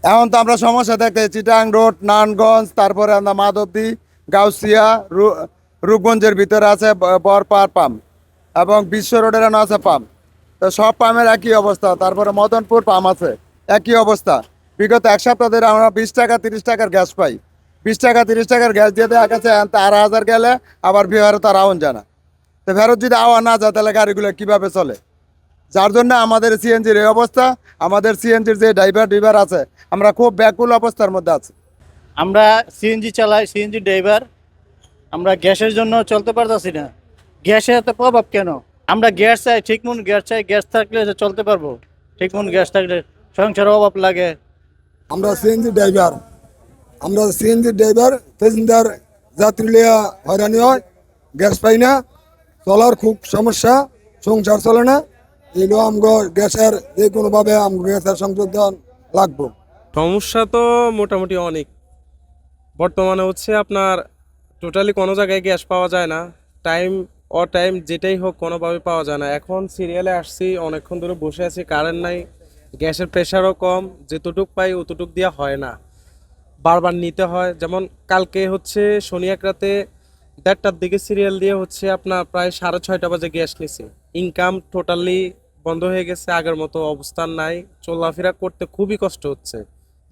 এখন তো আমরা সমস্যা দেখতে চিটাং রোড, নারায়ণগঞ্জ, তারপরে আমরা মাধবদী, গাউসিয়া, রূপগঞ্জের ভিতরে আছে বরপাড় পাম্প এবং বিশ্ব রোডের আছে পাম্প। তো সব পাম্পের একই অবস্থা। তারপরে মদনপুর পাম্প আছে, একই অবস্থা। বিগত এক সপ্তাহ ধরে আমরা 20 টাকা 30 টাকার গ্যাস পাই। 20 টাকা 30 টাকার গ্যাস দিয়ে দেখা গেছে 1000 গেলে আবার বিহারে তার আউন জানা। তো ফেরত যদি আওয়া না যায় তাহলে গাড়িগুলো কিভাবে চলে? যার জন্য আমাদের সিএনজির এই অবস্থা। আমাদের সিএনজির যে ড্রাইভার আছে, আমরা খুব ব্যাকুল অবস্থার মধ্যে আছি। আমরা সিএনজি চালাই, সিএনজি ড্রাইভার। আমরা গ্যাসের জন্য চলতে পারতেছি না। গ্যাসের এত প্রভাব কেন? আমরা গ্যাস চাই, ঠিক মন গ্যাস চাই। গ্যাস থাকলে যে চলতে পারবো, ঠিক মন গ্যাস থাকলে। সংসারের অভাব লাগে। আমরা সিএনজি ড্রাইভার প্যাসেঞ্জার যাত্রী লিয়া হয়রানি হয়, গ্যাস পাই না, চলার খুব সমস্যা, সংসার চলে না। এগুলো আমগো গ্যাসের যে কোনোভাবে আমগো গ্যাসের সংযোজন লাগবো। সমস্যা তো মোটামুটি অনেক। বর্তমানে হচ্ছে আপনার টোটালি কোনো জায়গায় গ্যাস পাওয়া যায় না। টাইম টাইম যেটাই হোক কোনোভাবে পাওয়া যায় না। এখন সিরিয়ালে আসছি, অনেকক্ষণ ধরে বসে আছি, কারেন্ট নাই, গ্যাসের প্রেশারও কম, যেতটুক পাই অতটুক দেওয়া হয় না, বারবার নিতে হয়। যেমন কালকে হচ্ছে শনি এক রাতে 1:30টার দিকে সিরিয়াল দিয়ে হচ্ছে আপনার প্রায় 6:30 বাজে গ্যাস নিছি। ইনকাম টোটালি বন্ধ হয়ে গেছে, আগের মতো অবস্থান নাই, চলাফেরা করতে খুবই কষ্ট হচ্ছে,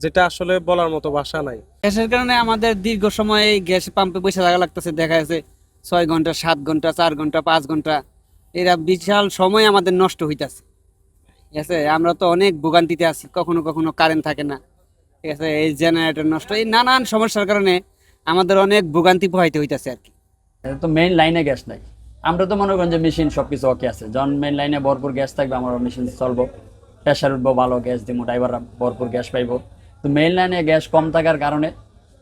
যেটা আসলে বলার মতো ভাষা নাই। গ্যাসের কারণে আমাদের দীর্ঘ সময় এই গ্যাস পাম্পে বসে থাকা লাগতেছে। দেখা যাচ্ছে 6 ঘন্টা, 7 ঘন্টা, 4 ঘন্টা, 5 ঘন্টা, এরা বিশাল সময় আমাদের নষ্ট হইতাছে। ঠিক আছে, আমরা তো অনেক ভোগান্তিতে আছি। কখনো কখনো কারেন্ট থাকে না, ঠিক আছে, এই জেনারেটর নষ্ট, এই নানান সমস্যার কারণে আমাদের অনেক ভোগান্তি পোহাইতে হইতাছে আর কি। এটা তো মেইন লাইনে গ্যাস নাই। আমরা তো মনে করেন যে মেশিন সবকিছু ওকে আছে, যখন মেইন লাইনে ভরপুর গ্যাস থাকবে আমার মেশিন চলবো, প্রেশার উঠবো, ভালো গ্যাস দিব, ড্রাইভাররা ভরপুর গ্যাস পাইবো। তো মেইন লাইনে গ্যাস কম থাকার কারণে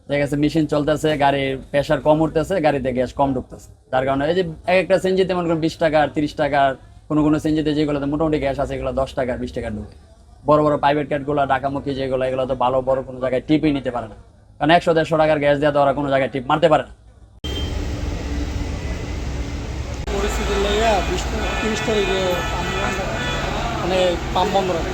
দেখা গেছে মেশিন চলতেছে, গাড়ির প্রেশার কম উঠতেছে, গাড়িতে গ্যাস কম ঢুকতেছে। যার কারণে এই যে এক একটা সিএনজিতে মনে করেন 20 টাকা 30 টাকার, কোনো কোনো সিএনজিতে যেগুলোতে মোটামুটি গ্যাস আছে এগুলো 10 টাকা 20 টাকা ঢুকে। বড় বড় প্রাইভেট কারগুলো ঢাকামুখী যেগুলো, এগুলো তো ভালো বড় কোনো জায়গায় টিপই নিতে পারে না, কারণ 100-150 টাকার গ্যাস দেওয়া তো ওরা কোনো জায়গায় টিপ মারতে পারে না। পরিস্থিতি লেগে 20-30 তারিখে মানে পাম্প বন্ধ রাখে।